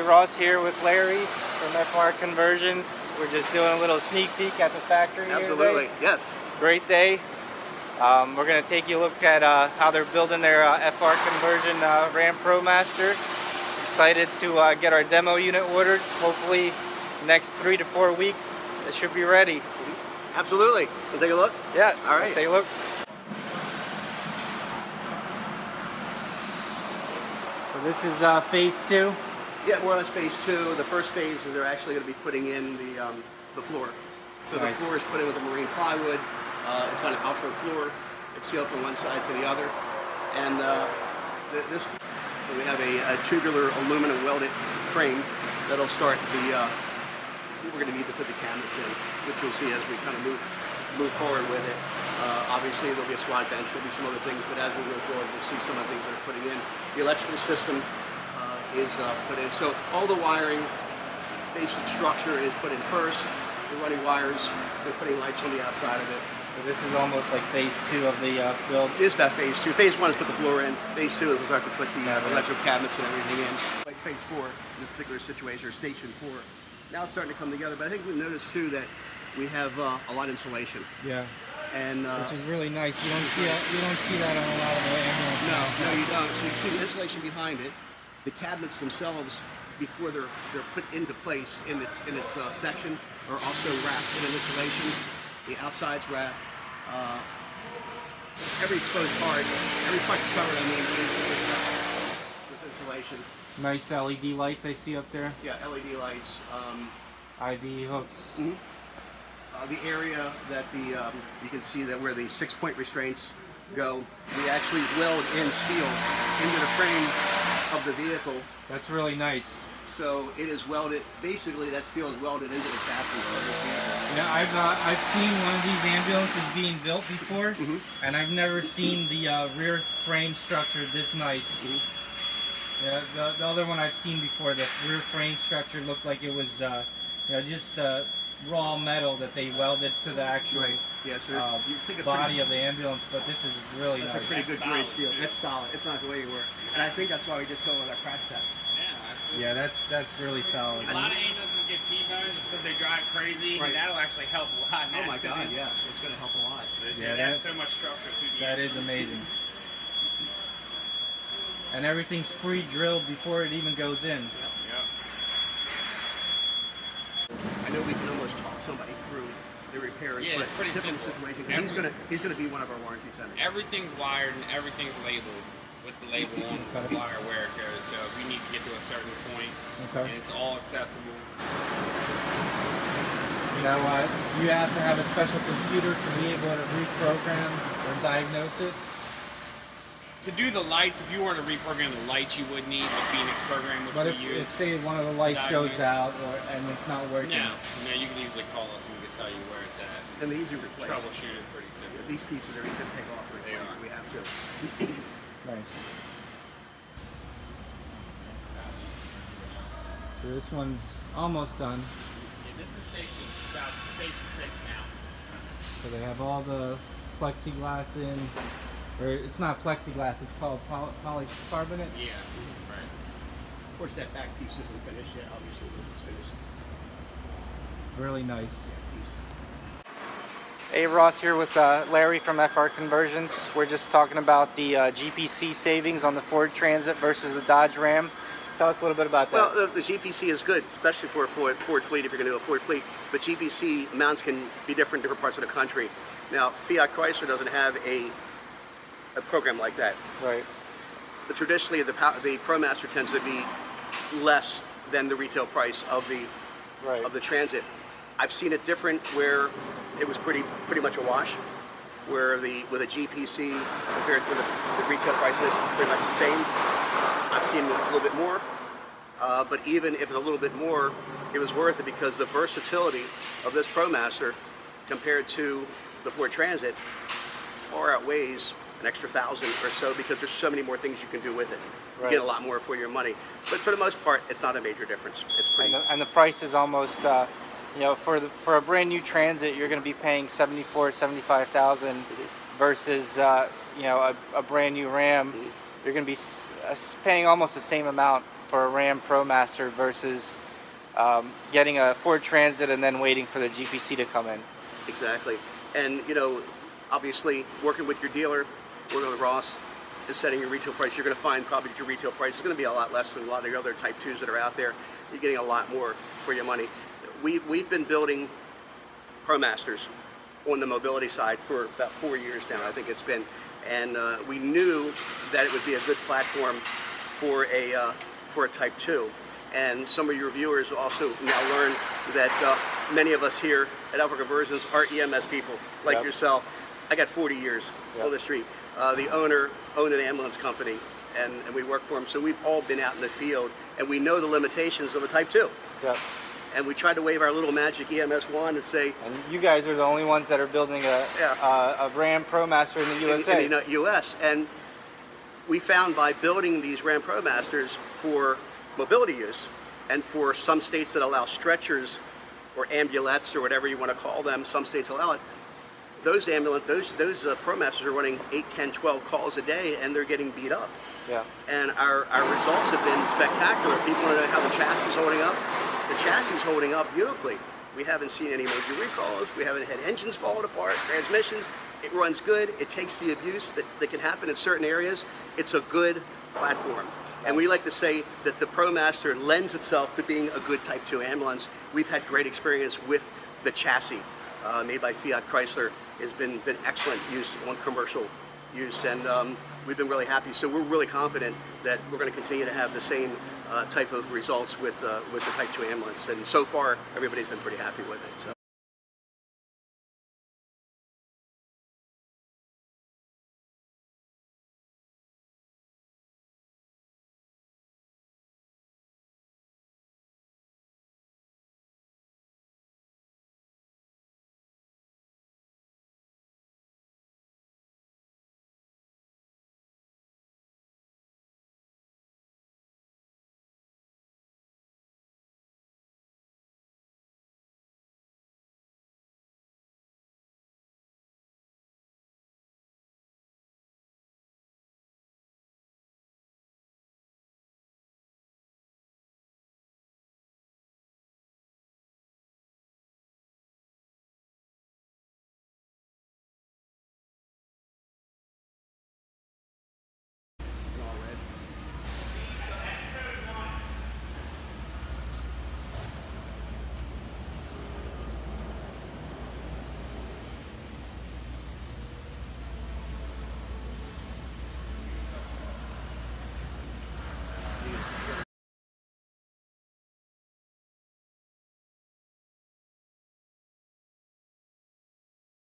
Ross here with Larry from FR Conversions. We're just doing a little sneak peek at the factory. Absolutely, here today. yes. Great day. We're going to take you a look at how they're building their FR Conversion Ram ProMaster. Excited to get our demo unit ordered. Hopefully next 3 to 4 weeks it should be ready. Absolutely. We'll take a look? Yeah, all right. Let's take a look. So this is phase 2? Yeah, more or less phase 2. The first phase is they're actually going to be putting in the floor. So nice. The floor is put in with the marine plywood. It's got an outdoor floor. It's sealed from one side to the other. And so we have a tubular aluminum welded frame that'll start the, we're going to need to put the cabinets in, which you'll see as we kind of move forward with it. Obviously there'll be a squat bench, there'll be some other things, but as we go forward we'll see some of the things they're putting in. The electrical system is put in. So all the wiring, basic structure is put in first. The running wires, they're putting lights on the outside of it. So this is almost like phase 2 of the build? It is about phase 2. Phase 1 is put the floor in. Phase 2 is we'll start to put the electrical cabinets and everything in. Like phase 4 in this particular situation, or station 4. Now it's starting to come together, but I think we've noticed too that we have a lot of insulation. Yeah. And which is really nice. You don't see that on a lot of the ambulances. No, you don't. So you see the insulation behind it. The cabinets themselves, before they're put into place in its section, are also wrapped in an insulation. The outside's wrapped. Every exposed part, every part covered, I mean, with insulation. Nice LED lights I see up there. Yeah, LED lights. IV hooks. Mm-hmm. The area that you can see that where the 6-point restraints go, we actually weld in steel into the frame of the vehicle. That's really nice. So it is welded. Basically, that steel is welded into the chassis of this vehicle. Yeah, I've seen one of these ambulances being built before, and I've never seen the rear frame structure this nice. Yeah, the other one I've seen before, the rear frame structure looked like it was, just raw metal that they welded to the actual body of the ambulance. But this is really nice. That's a pretty good grade steel. That's solid. It's not the way you work, and I think that's why we just go with our crash test. Yeah, that's really solid. A lot of ambulances get T-boned just because they drive crazy, and that'll actually help a lot. Oh my God, yes, it's going to help a lot. Yeah, that's so much structure. That is amazing. And everything's pre-drilled before it even goes in. Yeah. I know we can almost talk somebody through the repairs, but it's pretty different simple. situation. He's gonna be one of our warranty centers. Everything's wired and everything's labeled with the label on the wire where it goes. So if we need to get to a certain point, and it's all accessible. Now, you have to have a special computer to be able to reprogram or diagnose it. To do the lights, if you were to reprogram the lights, you would need the Phoenix program, which we use. If say one of the lights goes out and it's not working. No, you can easily call us and we can tell you where it's at. And the easy replace. Troubleshoot it pretty simple. These pieces are easy to take off. They are. We have to. Nice. So this one's almost done. Yeah, this is station 6 now. So they have all the plexiglass in. Or it's not plexiglass, it's called polycarbonate. Yeah, right. Of course, that back piece isn't finished yet. Obviously, it's finished. Really nice. Hey, Ross here with Larry from FR Conversions. We're just talking about the GPC savings on the Ford Transit versus the Dodge Ram. Tell us a little bit about that. Well, the GPC is good, especially for a Ford fleet, if you're going to do a Ford fleet. But GPC amounts can be different in different parts of the country. Now, Fiat Chrysler doesn't have a program like that. Right. But traditionally, the ProMaster tends to be less than the retail price of the Transit. I've seen it different where it was pretty much a wash, where with a GPC compared to the retail price is pretty much the same. I've seen a little bit more, but even if it's a little bit more, it was worth it because the versatility of this ProMaster compared to the Ford Transit far outweighs an extra $1,000 or so because there's so many more things you can do with it. You get a lot more for your money. But for the most part, it's not a major difference. It's pretty. And the price is almost, for a brand new Transit, you're going to be paying $75,000 versus, a brand new Ram. You're going to be paying almost the same amount for a Ram ProMaster versus getting a Ford Transit and then waiting for the GPC to come in. Exactly. And, you know, obviously working with your dealer, working with Ross, is setting your retail price. You're going to find probably that your retail price is going to be a lot less than a lot of the other Type 2s that are out there. You're getting a lot more for your money. We've been building ProMasters on the mobility side for about 4 years now, I think it's been. And we knew that it would be a good platform for a Type 2. And some of your viewers also now learn that many of us here at Alpha Conversions are EMS people, like yourself. I got 40 years on the street. The owner owned an ambulance company, and we work for him. So we've all been out in the field, and we know the limitations of a Type 2. Yep. And we try to wave our little magic EMS wand and say... And you guys are the only ones that are building a Ram ProMaster in the USA. In the US. And we found by building these Ram ProMasters for mobility use, and for some states that allow stretchers or ambulettes or whatever you want to call them, some states allow it, those ProMasters are running 8, 10, 12 calls a day, and they're getting beat up. Yeah. And our results have been spectacular. People want to know how the chassis is holding up. The chassis is holding up beautifully. We haven't seen any major recalls. We haven't had engines falling apart, transmissions. It runs good. It takes the abuse that can happen in certain areas. It's a good platform. And we like to say that the ProMaster lends itself to being a good Type 2 ambulance. We've had great experience with the chassis made by Fiat Chrysler. It's been excellent use on commercial use, and we've been really happy. So we're really confident that we're going to continue to have the same type of results with the Type 2 ambulance. And so far, everybody's been pretty happy with it. So.